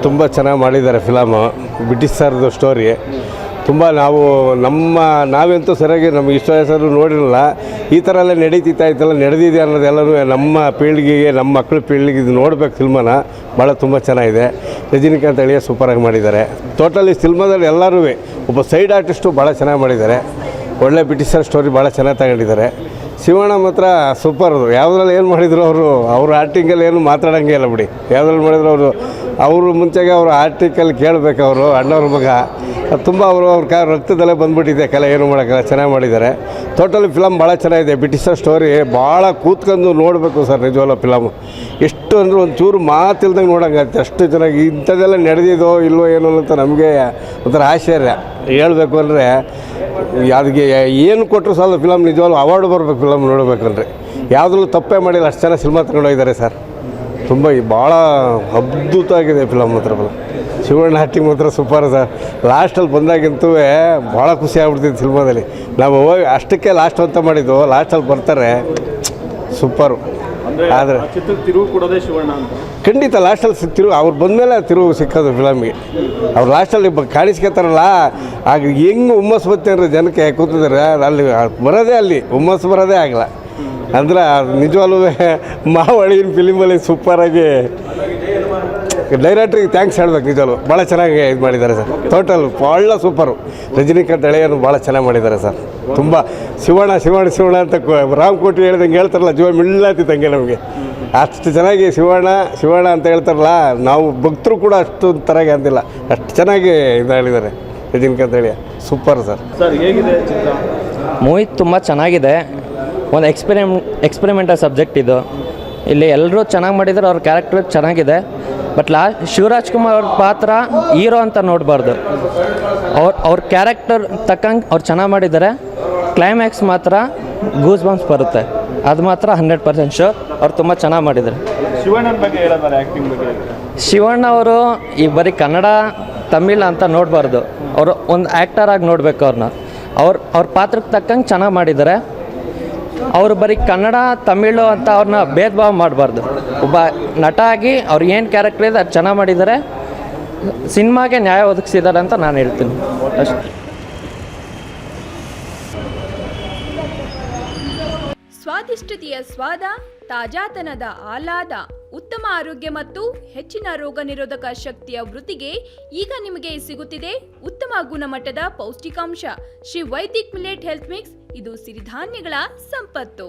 ತುಂಬ ಚೆನ್ನಾಗಿ ಮಾಡಿದ್ದಾರೆ ಫಿಲಮು. ಬ್ರಿಟಿಷ್ ಸರ್ದು ಸ್ಟೋರಿ ತುಂಬ ನಾವಂತೂ ಸರಿಯಾಗಿ ನಮಗೆ ಇಷ್ಟ ಹೆಸರು ನೋಡಿರಲ್ಲ. ಈ ಥರ ಎಲ್ಲ ನಡೀತಿತ್ತಲ್ಲ ನಡೆದಿದೆ ಅನ್ನೋದೆಲ್ಲರೂ ನಮ್ಮ ಪೀಳಿಗೆಗೆ, ನಮ್ಮ ಮಕ್ಕಳ ಪೀಳಿಗೆ ಇದು ನೋಡ್ಬೇಕು. ಸಿನಿಮಾನ ಭಾಳ ತುಂಬ ಚೆನ್ನಾಗಿದೆ. ರಜನಿಕಾಂತ್ ಅಳಿಯ ಸೂಪರಾಗಿ ಮಾಡಿದ್ದಾರೆ. ಟೋಟಲಿ ಸಿನಿಮಾದಲ್ಲಿ ಎಲ್ಲರೂ ಒಬ್ಬ ಸೈಡ್ ಆರ್ಟಿಸ್ಟು ಭಾಳ ಚೆನ್ನಾಗಿ ಮಾಡಿದ್ದಾರೆ. ಒಳ್ಳೆ ಬ್ರಿಟಿಷರ್ ಸ್ಟೋರಿ ಭಾಳ ಚೆನ್ನಾಗಿ ತಗೊಂಡಿದ್ದಾರೆ. ಶಿವಣ್ಣ ಮಾತ್ರ ಸೂಪರ್. ಯಾವುದ್ರಲ್ಲಿ ಏನು ಮಾಡಿದ್ರು ಅವರು ಆರ್ಟಿಂಗಲ್ಲಿ ಏನು ಮಾತಾಡೋಂಗೆ ಇಲ್ಲ ಬಿಡಿ. ಯಾವುದ್ರಲ್ಲಿ ಮಾಡಿದ್ರು ಅವರು ಮುಂಚೆಗೆ ಅವರು ಆರ್ಟಿಕಲ್ ಕೇಳಬೇಕು. ಅವರು ಅಣ್ಣವ್ರ ಮಗ ತುಂಬ ಅವ್ರ ರಕ್ತದಲ್ಲೇ ಬಂದುಬಿಟ್ಟಿದೆ. ಕಲೆ ಏನು ಮಾಡೋಕ್ಕಲ್ಲ, ಚೆನ್ನಾಗಿ ಮಾಡಿದ್ದಾರೆ. ಟೋಟಲಿ ಫಿಲಮ್ ಭಾಳ ಚೆನ್ನಾಗಿದೆ. ಬ್ರಿಟಿಷರ್ ಸ್ಟೋರಿ ಭಾಳ ಕೂತ್ಕೊಂಡು ನೋಡಬೇಕು ಸರ್. ನಿಜವಲ್ಲ ಫಿಲಮು ಎಷ್ಟು ಅಂದರೆ ಒಂಚೂರು ಮಾತಿಲ್ದಂಗೆ ನೋಡೋಂಗಾಗುತ್ತೆ. ಅಷ್ಟು ಚೆನ್ನಾಗಿ ಇಂಥದ್ದೆಲ್ಲ ನಡೆದಿದೋ ಇಲ್ವೋ ಏನೋ ಅಂತ ನಮಗೆ ಒಂಥರ ಆಶ್ಚರ್ಯ. ಹೇಳ್ಬೇಕು ಅಂದರೆ ಅದಕ್ಕೆ ಏನು ಕೊಟ್ಟರು ಸಾಲ ಫಿಲಮ್ ನಿಜವಾಗ್ಲೂ ಅವಾರ್ಡ್ ಬರಬೇಕು. ಫಿಲಮ್ ನೋಡಬೇಕಂದ್ರೆ ಯಾವುದ್ರಲ್ಲೂ ತಪ್ಪೇ ಮಾಡಿಲ್ಲ. ಅಷ್ಟು ಚೆನ್ನಾಗಿ ಸಿನಿಮಾ ತಗೊಂಡೋಗಿದ್ದಾರೆ ಸರ್. ತುಂಬ ಭಾಳ ಅದ್ಭುತ ಆಗಿದೆ ಫಿಲಮ್ ಮಾತ್ರ. ಶಿವಣ್ಣ ಆ್ಯಕ್ಟಿಂಗ್ ಮಾತ್ರ ಸೂಪರ್ ಸರ್. ಲಾಸ್ಟಲ್ಲಿ ಬಂದಾಗಿಂತೂ ಭಾಳ ಖುಷಿ ಆಗ್ಬಿಡ್ತಿತ್ತು ಸಿನಿಮಾದಲ್ಲಿ. ನಾವು ಹೋಗಿ ಅಷ್ಟಕ್ಕೆ ಲಾಸ್ಟ್ ಅಂತ ಮಾಡಿದ್ದು, ಲಾಸ್ಟಲ್ಲಿ ಬರ್ತಾರೆ ಸೂಪರು. ಆದರೆ ತಿರುವು ಕೊಡೋದೇ ಶಿವಣ್ಣ ಅಂತ ಖಂಡಿತ ಲಾಸ್ಟಲ್ಲಿ ತಿರುವು ಅವ್ರು ಬಂದಮೇಲೆ ತಿರುವು ಸಿಕ್ಕೋದು ಫಿಲಮ್ಗೆ. ಅವ್ರು ಲಾಸ್ಟಲ್ಲಿ ಕಾಣಿಸ್ಕೊತಾರಲ್ಲ, ಆಗ ಹೆಂಗೆ ಹುಮ್ಮಸ್ಸು ಬತ್ತೆ ಅಂದರೆ ಜನಕ್ಕೆ ಕೂತಿದ್ದಾರೆ ಅಲ್ಲಿ ಬರೋದೇ, ಅಲ್ಲಿ ಹುಮ್ಮಸ್ಸು ಬರೋದೇ ಆಗಲ್ಲ. ಅಂದ್ರೆ ನಿಜವಾಗ್ಲೂ ಮಾವಳಿನ ಫಿಲಿಮಲ್ಲಿ ಸೂಪರಾಗಿ ಡೈರೆಕ್ಟ್ರಿಗೆ ಥ್ಯಾಂಕ್ಸ್ ಹೇಳ್ಬೇಕು. ನಿಜವಾಗ್ಲೂ ಭಾಳ ಚೆನ್ನಾಗಿ ಇದು ಮಾಡಿದ್ದಾರೆ ಸರ್. ಟೋಟಲ್ ಭಾಳ ಸೂಪರು. ರಜನಿಕಾಂತ್ ಅಳಿಯನ್ನು ಭಾಳ ಚೆನ್ನಾಗಿ ಮಾಡಿದ್ದಾರೆ ಸರ್. ತುಂಬ ಶಿವಣ್ಣ ಅಂತ ರಾಮಕೋಟಿ ಹೇಳ್ದಂಗೆ ಹೇಳ್ತಾರಲ್ಲ, ಜೀವ ಮಿಳ್ಳಾತಿದ್ದಂಗೆ ನಮಗೆ. ಅಷ್ಟು ಚೆನ್ನಾಗಿ ಶಿವಣ್ಣ ಅಂತ ಹೇಳ್ತಾರಲ್ಲ, ನಾವು ಭಕ್ತರು ಕೂಡ ಅಷ್ಟು ಥರಾಗಿ ಅಂದಿಲ್ಲ. ಅಷ್ಟು ಚೆನ್ನಾಗಿ ಇದು ಹೇಳಿದ್ದಾರೆ ರಜನಿಕಾಂತ್ ಅಳಿಯ. Super sir. ಹೇಗಿದೆ ಚಿತ್ರ? ಮೂವಿ ತುಂಬ ಚೆನ್ನಾಗಿದೆ. ಒಂದು ಎಕ್ಸ್ಪೆರಿಮೆಂಟಲ್ ಸಬ್ಜೆಕ್ಟ್ ಇದು. ಇಲ್ಲಿ ಎಲ್ಲರೂ ಚೆನ್ನಾಗಿ ಮಾಡಿದ್ದಾರೆ. ಅವ್ರ ಕ್ಯಾರೆಕ್ಟರ್ ಚೆನ್ನಾಗಿದೆ. ಬಟ್ ಶಿವರಾಜ್ ಕುಮಾರ್ ಅವ್ರ ಪಾತ್ರ ಹೀರೋ ಅಂತ ನೋಡಬಾರ್ದು. ಅವ್ರ ಕ್ಯಾರೆಕ್ಟರ್ ತಕ್ಕಂಗೆ ಅವ್ರು ಚೆನ್ನಾಗಿ ಮಾಡಿದ್ದಾರೆ. ಕ್ಲೈಮ್ಯಾಕ್ಸ್ ಮಾತ್ರ ಗೂಸ್ ಬಂಪ್ಸ್ ಬರುತ್ತೆ. ಅದು ಮಾತ್ರ 100% ಶೋರ್. ಅವ್ರು ತುಂಬ ಚೆನ್ನಾಗಿ ಮಾಡಿದ್ದಾರೆ. ಶಿವಣ್ಣನ ಬಗ್ಗೆ ಹೇಳಿದ್ದಾರೆ, ಆ್ಯಕ್ಟಿಂಗ್ ಬಗ್ಗೆ. ಶಿವಣ್ಣ ಅವರು ಈ ಬರೀ ಕನ್ನಡ ತಮಿಳ್ ಅಂತ ನೋಡಬಾರ್ದು. ಅವರು ಒಂದು ಆ್ಯಕ್ಟರ್ ಆಗಿ ನೋಡಬೇಕು ಅವ್ರನ್ನ. ಅವ್ರ ಪಾತ್ರಕ್ಕೆ ತಕ್ಕಂಗೆ ಚೆನ್ನಾಗಿ ಮಾಡಿದ್ದಾರೆ. ಅವರು ಬರೀ ಕನ್ನಡ ತಮಿಳು ಅಂತ ಅವ್ರನ್ನ ಭೇದ ಭಾವ ಮಾಡಬಾರ್ದು. ಒಬ್ಬ ನಟ ಆಗಿ ಅವ್ರು ಏನು ಕ್ಯಾರೆಕ್ಟರ್ ಇದೆ ಅದು ಚೆನ್ನಾಗಿ ಮಾಡಿದ್ದಾರೆ. ಸಿನಿಮಾಗೆ ನ್ಯಾಯ ಒದಗಿಸಿದ್ದಾರೆ ಅಂತ ನಾನು ಹೇಳ್ತೀನಿ ಅಷ್ಟೇ. ಸ್ವಾದಿಷ್ಟತೆಯ ಸ್ವಾದ, ತಾಜಾತನದ ಆಹ್ಲಾದ, ಉತ್ತಮ ಆರೋಗ್ಯ ಮತ್ತು ಹೆಚ್ಚಿನ ರೋಗ ನಿರೋಧಕ ಶಕ್ತಿಯ ವೃದ್ಧಿಗೆ ಈಗ ನಿಮಗೆ ಸಿಗುತ್ತಿದೆ ಉತ್ತಮ ಗುಣಮಟ್ಟದ ಪೌಷ್ಟಿಕಾಂಶ. Shri Vaidik millet health mix. ಇದು ಸಿರಿಧಾನ್ಯಗಳ ಸಂಪತ್ತು.